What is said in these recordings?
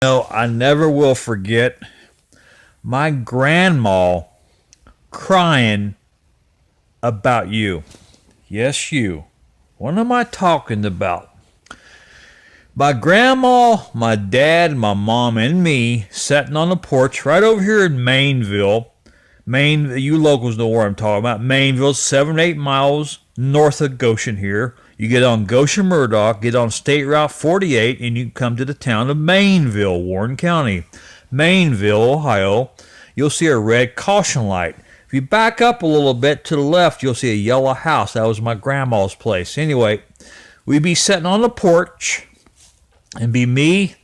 No, I never will forget my grandma crying about you. Yes, you. What am I talking about? My grandma, my dad, my mom, and me sitting on the porch right over here in Maineville. Maine, you locals know where I'm talking about. Maineville, 7 8 miles north of Goshen here. You get on Goshen Murdoch, get on State Route 48, and you come to the town of Maineville, Warren County. Maineville, Ohio. You'll see a red caution light. If you back up a little bit to the left, you'll see a yellow house. That was my grandma's place. Anyway, we'd be sitting on the porch, and be me,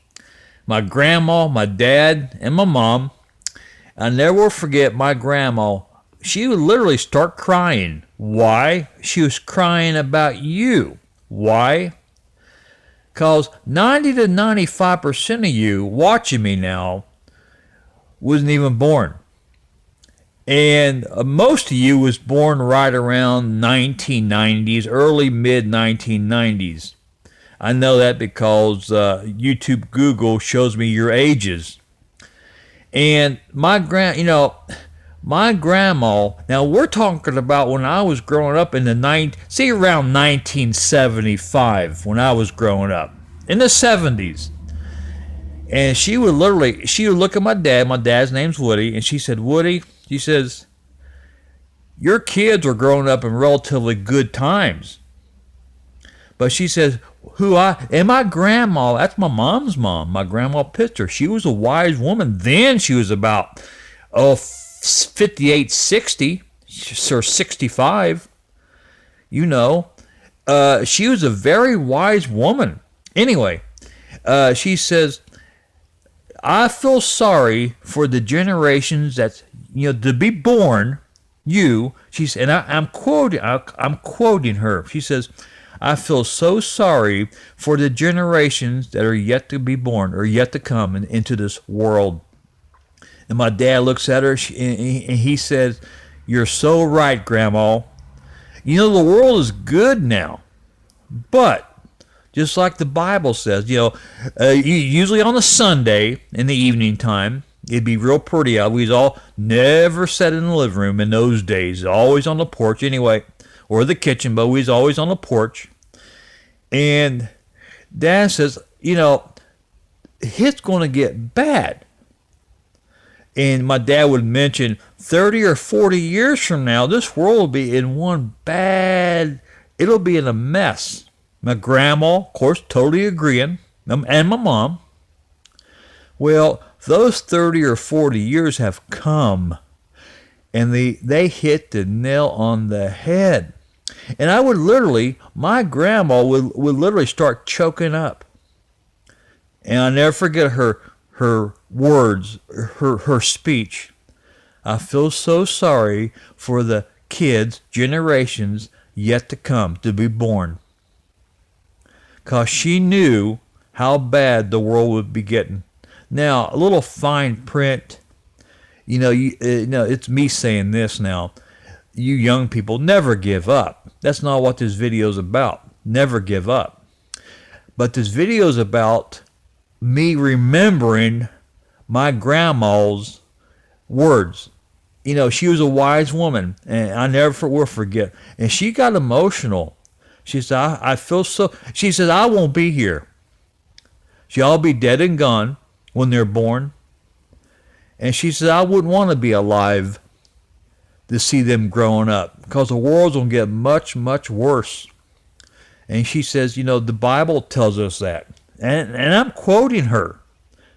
my grandma, my dad, and my mom. I never will forget my grandma. She would literally start crying. Why? She was crying about you. Why? Because 90 to 95% of you watching me now wasn't even born. And most of you was born right around 1990s, early mid 1990s. I know that because YouTube Google shows me your ages. And my grandma, now we're talking about when I was growing up in the around 1975 when I was growing up, in the 70s. And she would look at my dad's name's Woody, and she said, Woody, she says, your kids are growing up in relatively good times. But she says, and my grandma, that's my mom's mom, my grandma Pitzer, she was a wise woman. Then she was about, 58, 60, or 65, you know. She was a very wise woman. Anyway, she says, I feel sorry for the generations that, to be born, she's, and I'm quoting her. She says, I feel so sorry for the generations that are yet to be born or yet to come into this world. And my dad looks at her and he says, you're so right, Grandma. The world is good now. But just like the Bible says, usually on a Sunday in the evening time, it'd be real pretty out. We'd all never sat in the living room in those days, always on the porch anyway, or the kitchen, but we was always on the porch. And Dad says, it's going to get bad. And my dad would mention 30 or 40 years from now, this world will be it'll be in a mess. My grandma, of course, totally agreeing, and my mom. Well, those 30 or 40 years have come, and they hit the nail on the head. And I would my grandma would literally start choking up. And I'll never forget her words, her speech. I feel so sorry for the kids, generations yet to come, to be born. Because she knew how bad the world would be getting. Now, a little fine print, it's me saying this now. You young people, never give up. That's not what this video is about. Never give up. But this video is about me remembering my grandma's words. She was a wise woman, and I never will forget. And she got emotional. She said, I feel so. She said, I won't be here. She'll all be dead and gone when they're born. And she said, I wouldn't want to be alive to see them growing up, because the world's going to get much, much worse. And she says, the Bible tells us that. And I'm quoting her.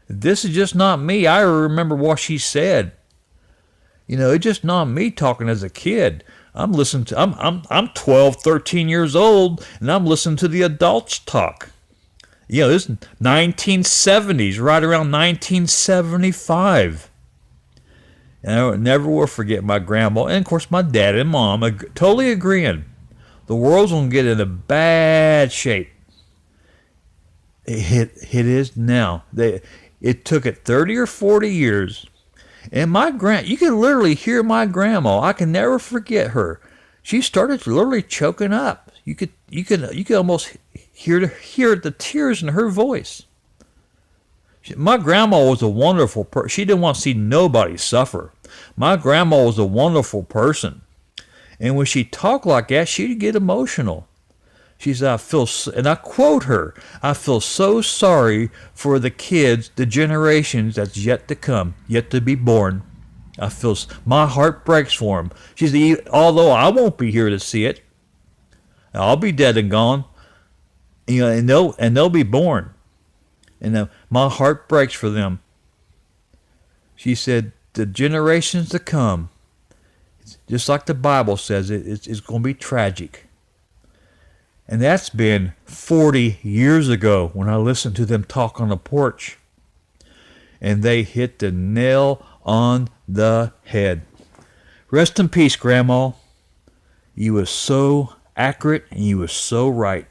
This is just not me. I remember what she said. It's just not me talking as a kid. I'm 12, 13 years old, and I'm listening to the adults talk. This is 1970s, right around 1975. And I never will forget my grandma, and of course my dad and mom, totally agreeing. The world's going to get into bad shape. It is now. It took it 30 or 40 years. And you can literally hear my grandma. I can never forget her. She started literally choking up. You could almost hear the tears in her voice. My grandma was a wonderful person. She didn't want to see nobody suffer. My grandma was a wonderful person. And when she talked like that, she'd get emotional. She said, and I quote her, I feel so sorry for the kids, the generations that's yet to come, yet to be born. My heart breaks for them. She said, although I won't be here to see it, I'll be dead and gone, and they'll be born. And my heart breaks for them. She said, the generations to come, just like the Bible says, it's going to be tragic. And that's been 40 years ago when I listened to them talk on the porch. And they hit the nail on the head. Rest in peace, Grandma. You was so accurate and you was so right.